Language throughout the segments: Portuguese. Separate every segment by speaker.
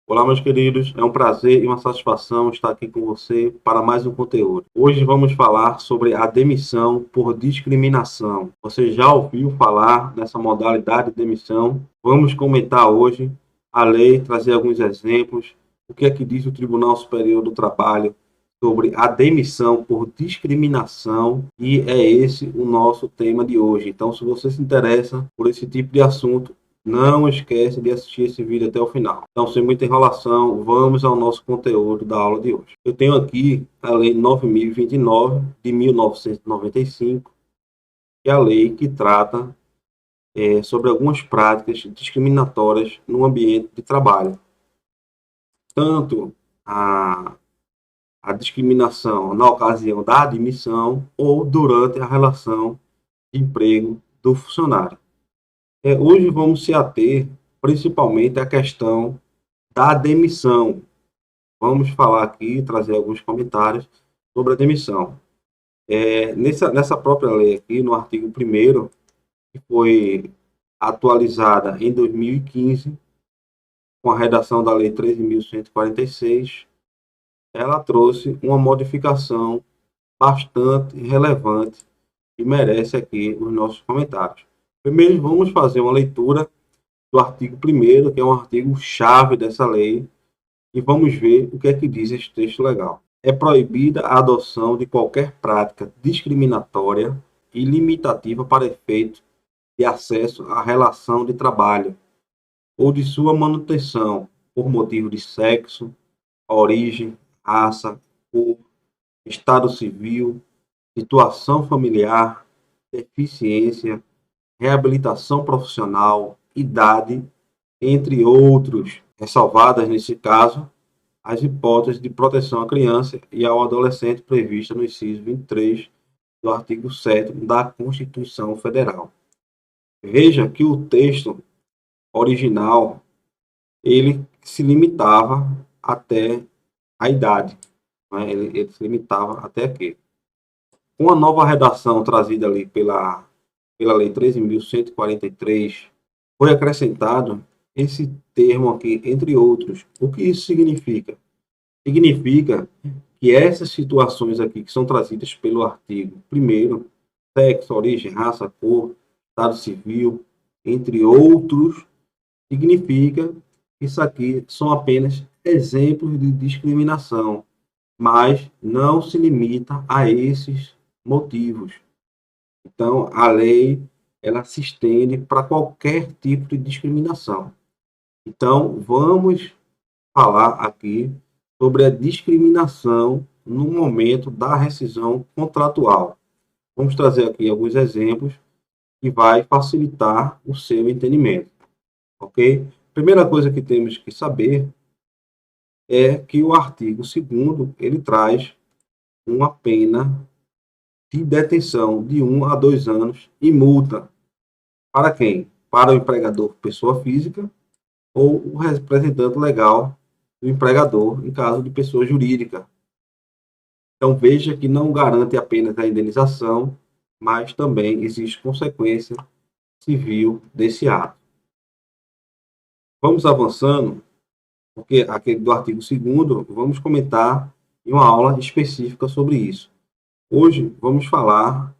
Speaker 1: Olá, meus queridos, é um prazer e uma satisfação estar aqui com você para mais um conteúdo. Hoje vamos falar sobre a demissão por discriminação. Você já ouviu falar nessa modalidade de demissão? Vamos comentar hoje a lei, trazer alguns exemplos, o que é que diz o Tribunal Superior do Trabalho sobre a demissão por discriminação, e é esse o nosso tema de hoje. Então, se você se interessa por esse tipo de assunto, não esquece de assistir esse vídeo até o final. Então, sem muita enrolação, vamos ao nosso conteúdo da aula de hoje. Eu tenho aqui a Lei 9.029 de 1995, que é a lei que trata sobre algumas práticas discriminatórias no ambiente de trabalho. Tanto a discriminação na ocasião da admissão ou durante a relação de emprego do funcionário. Hoje vamos se ater principalmente à questão da demissão. Vamos falar aqui, trazer alguns comentários sobre a demissão. Nessa própria lei aqui, no artigo 1º, que foi atualizada em 2015, com a redação da Lei 13.146, ela trouxe uma modificação bastante relevante e merece aqui os nossos comentários. Primeiro, vamos fazer uma leitura do artigo 1º, que é um artigo-chave dessa lei, e vamos ver o que é que diz esse texto legal. É proibida a adoção de qualquer prática discriminatória e limitativa para efeito de acesso à relação de trabalho ou de sua manutenção por motivo de sexo, origem, raça, cor, estado civil, situação familiar, deficiência, reabilitação profissional, idade, entre outros, ressalvadas, nesse caso, as hipóteses de proteção à criança e ao adolescente previstas no inciso 23 do artigo 7º da Constituição Federal. Veja que o texto original, ele se limitava até a idade, né? Ele se limitava até aqui. Com a nova redação trazida ali pela Lei 13.143, foi acrescentado esse termo aqui, entre outros. O que isso significa? Significa que essas situações aqui que são trazidas pelo artigo 1º, sexo, origem, raça, cor, estado civil, entre outros, significa que isso aqui são apenas exemplos de discriminação, mas não se limita a esses motivos. Então, a lei ela se estende para qualquer tipo de discriminação. Então, vamos falar aqui sobre a discriminação no momento da rescisão contratual. Vamos trazer aqui alguns exemplos que vai facilitar o seu entendimento, ok? Primeira coisa que temos que saber é que o artigo 2º ele traz uma pena de detenção de 1 a 2 anos e multa. Para quem? Para o empregador pessoa física ou o representante legal do empregador, em caso de pessoa jurídica. Então, veja que não garante apenas a indenização, mas também existe consequência civil desse ato. Vamos avançando, porque aqui do artigo 2º, vamos comentar em uma aula específica sobre isso. Hoje, vamos falar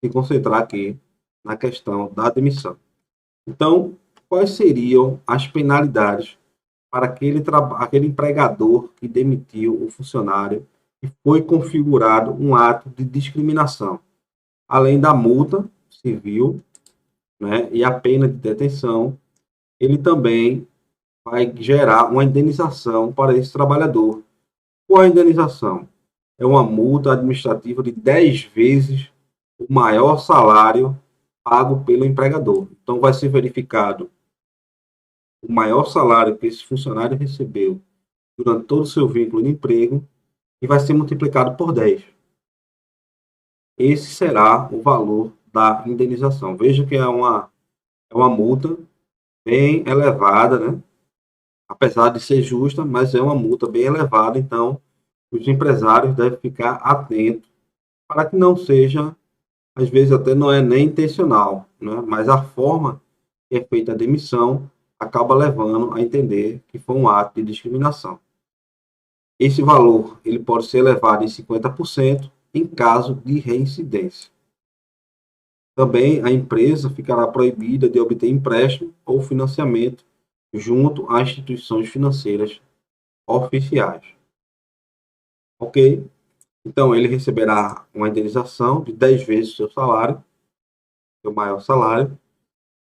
Speaker 1: e concentrar aqui na questão da demissão. Então, quais seriam as penalidades para aquele empregador que demitiu o funcionário e foi configurado um ato de discriminação? Além da multa civil, né, e a pena de detenção, ele também vai gerar uma indenização para esse trabalhador. Qual a indenização? É uma multa administrativa de 10 vezes o maior salário pago pelo empregador. Então, vai ser verificado o maior salário que esse funcionário recebeu durante todo o seu vínculo de emprego e vai ser multiplicado por 10. Esse será o valor da indenização. Veja que é uma multa bem elevada, né? Apesar de ser justa, mas é uma multa bem elevada, então os empresários devem ficar atentos para que não seja, às vezes até não é nem intencional, né? Mas a forma que é feita a demissão acaba levando a entender que foi um ato de discriminação. Esse valor ele pode ser elevado em 50% em caso de reincidência. Também a empresa ficará proibida de obter empréstimo ou financiamento junto a instituições financeiras oficiais. Ok? Então, ele receberá uma indenização de 10 vezes o seu salário, seu maior salário.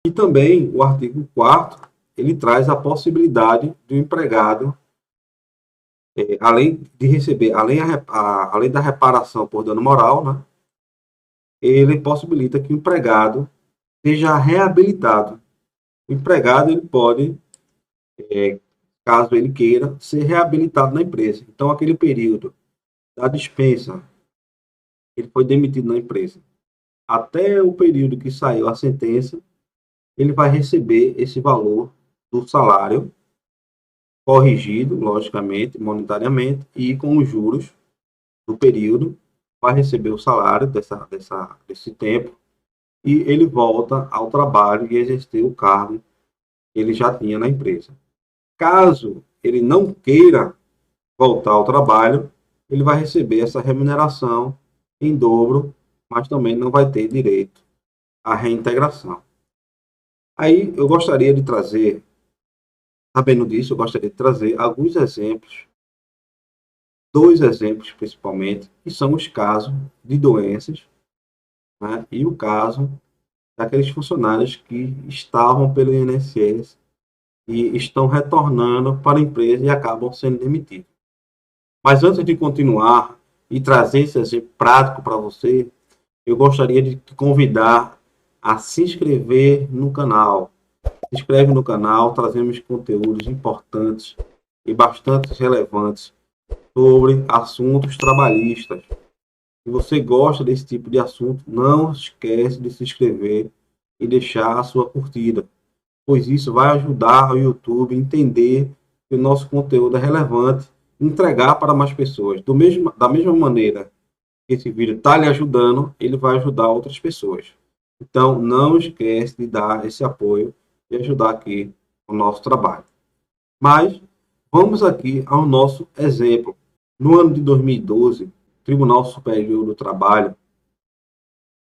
Speaker 1: E também o artigo 4º, ele traz a possibilidade do empregado, além de receber, além da reparação por dano moral, né, ele possibilita que o empregado seja reabilitado. O empregado ele pode, caso ele queira, ser reabilitado na empresa. Então, aquele período da dispensa, ele foi demitido na empresa, até o período que saiu a sentença, ele vai receber esse valor do salário, corrigido, logicamente, monetariamente, e com os juros do período, vai receber o salário desse tempo, e ele volta ao trabalho e exercer o cargo que ele já tinha na empresa. Caso ele não queira voltar ao trabalho, ele vai receber essa remuneração em dobro, mas também não vai ter direito à reintegração. Aí eu gostaria de trazer, sabendo disso, eu gostaria de trazer alguns exemplos, 2 exemplos principalmente, que são os casos de doenças, né, e o caso daqueles funcionários que estavam pelo INSS e estão retornando para a empresa e acabam sendo demitidos. Mas antes de continuar e trazer esse exemplo prático para você, eu gostaria de te convidar a se inscrever no canal. Se inscreve no canal, trazemos conteúdos importantes e bastante relevantes sobre assuntos trabalhistas. Se você gosta desse tipo de assunto, não esquece de se inscrever e deixar a sua curtida, pois isso vai ajudar o YouTube a entender que o nosso conteúdo é relevante e entregar para mais pessoas. Da mesma maneira que esse vídeo está lhe ajudando, ele vai ajudar outras pessoas. Então, não esquece de dar esse apoio e ajudar aqui o nosso trabalho. Mas, vamos aqui ao nosso exemplo. No ano de 2012, o Tribunal Superior do Trabalho,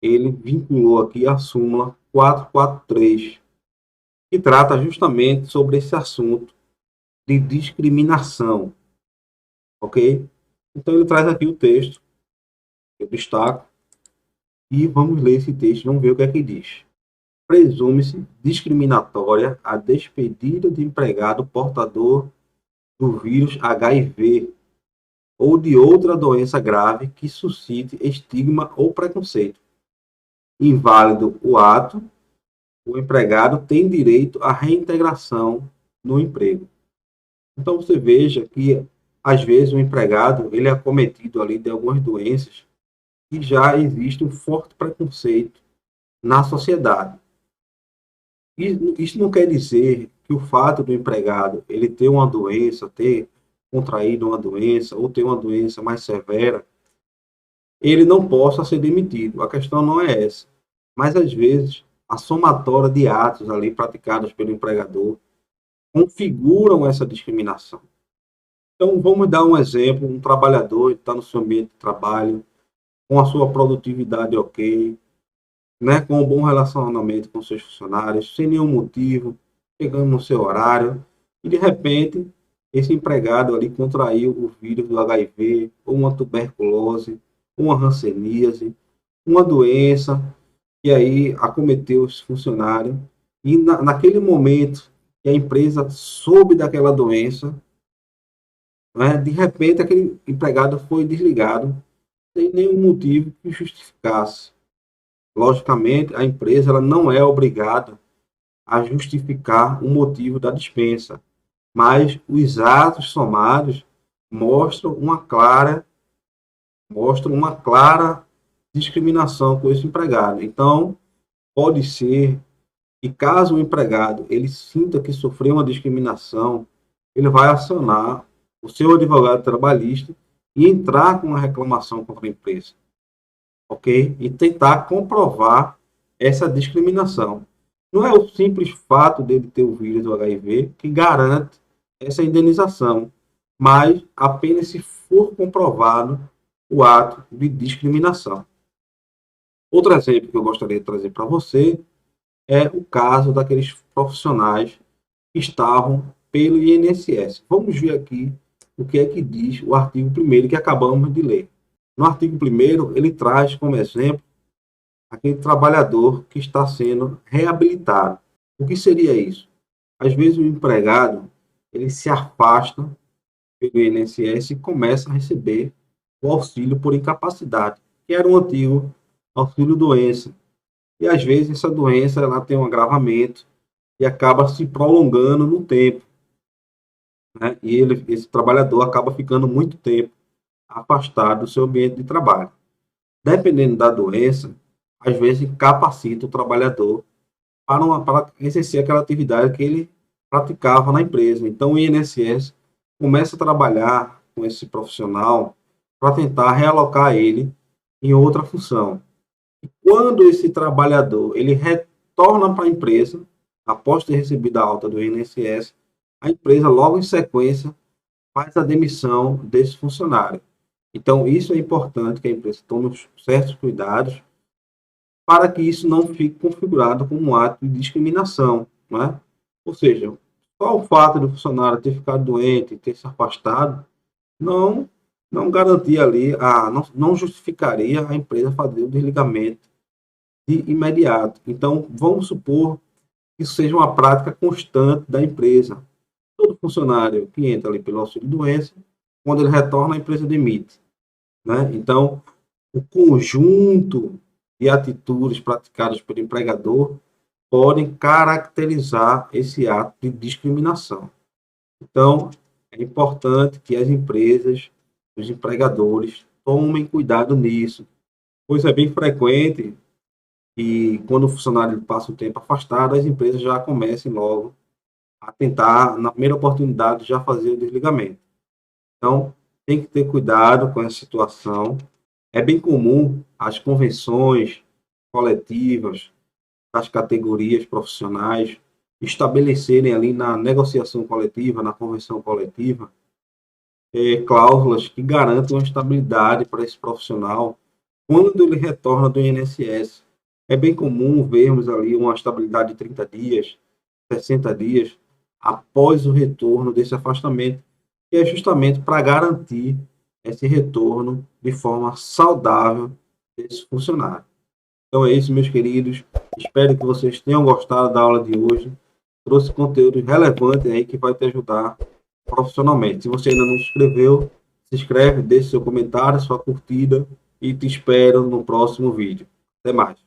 Speaker 1: ele vinculou aqui a súmula 443, que trata justamente sobre esse assunto de discriminação, ok? Então, ele traz aqui o texto, eu destaco, e vamos ler esse texto, vamos ver o que é que diz. Presume-se discriminatória a despedida de empregado portador do vírus HIV ou de outra doença grave que suscite estigma ou preconceito. Inválido o ato, o empregado tem direito à reintegração no emprego. Então você veja que às vezes o empregado ele é acometido ali de algumas doenças e já existe um forte preconceito na sociedade. Isso não quer dizer que o fato do empregado ele ter uma doença, ter contraído uma doença ou ter uma doença mais severa, ele não possa ser demitido. A questão não é essa. Mas, às vezes, a somatória de atos ali praticados pelo empregador configuram essa discriminação. Então, vamos dar um exemplo. Um trabalhador está no seu ambiente de trabalho, com a sua produtividade ok, né, com um bom relacionamento com seus funcionários, sem nenhum motivo, chegando no seu horário, e de repente esse empregado ali contraiu o vírus do HIV, ou uma tuberculose, uma hanseníase, uma doença que aí acometeu os funcionários, e naquele momento que a empresa soube daquela doença, né, de repente aquele empregado foi desligado sem nenhum motivo que justificasse. Logicamente, a empresa ela não é obrigada a justificar o motivo da dispensa, mas os atos somados mostram uma clara discriminação com esse empregado. Então, pode ser que caso o empregado ele sinta que sofreu uma discriminação, ele vai acionar o seu advogado trabalhista e entrar com uma reclamação contra a empresa, ok? E tentar comprovar essa discriminação. Não é o simples fato dele ter o vírus do HIV que garante essa indenização, mas apenas se for comprovado o ato de discriminação. Outro exemplo que eu gostaria de trazer para você é o caso daqueles profissionais que estavam pelo INSS. Vamos ver aqui o que é que diz o artigo 1º que acabamos de ler. No artigo 1º, ele traz como exemplo aquele trabalhador que está sendo reabilitado. O que seria isso? Às vezes o empregado ele se afasta pelo INSS e começa a receber o auxílio por incapacidade, que era um antigo auxílio-doença. E às vezes essa doença ela tem um agravamento e acaba se prolongando no tempo, né? E esse trabalhador acaba ficando muito tempo afastado do seu ambiente de trabalho. Dependendo da doença, às vezes capacita o trabalhador para exercer aquela atividade que ele praticava na empresa. Então o INSS começa a trabalhar com esse profissional para tentar realocar ele em outra função. E quando esse trabalhador ele retorna para a empresa, após ter recebido a alta do INSS, a empresa logo em sequência faz a demissão desse funcionário. Então isso é importante que a empresa tome certos cuidados para que isso não fique configurado como um ato de discriminação, não é? Ou seja, só o fato do funcionário ter ficado doente, ter se afastado, não não garantia ali, não justificaria a empresa fazer o desligamento de imediato. Então, vamos supor que isso seja uma prática constante da empresa. Todo funcionário que entra ali pelo auxílio-doença, quando ele retorna, a empresa demite, né? Então, o conjunto de atitudes praticadas pelo empregador podem caracterizar esse ato de discriminação. Então, é importante que as empresas, os empregadores, tomem cuidado nisso, pois é bem frequente e quando o funcionário passa o tempo afastado, as empresas já comecem logo a tentar, na primeira oportunidade, já fazer o desligamento. Então, tem que ter cuidado com essa situação. É bem comum as convenções coletivas das categorias profissionais estabelecerem ali na negociação coletiva, na convenção coletiva, cláusulas que garantam a estabilidade para esse profissional quando ele retorna do INSS. É bem comum vermos ali uma estabilidade de 30 dias, 60 dias após o retorno desse afastamento, que é justamente para garantir esse retorno de forma saudável desse funcionário. Então é isso, meus queridos. Espero que vocês tenham gostado da aula de hoje. Trouxe conteúdo relevante aí que vai te ajudar profissionalmente. Se você ainda não se inscreveu, se inscreve, deixe seu comentário, sua curtida e te espero no próximo vídeo. Até mais.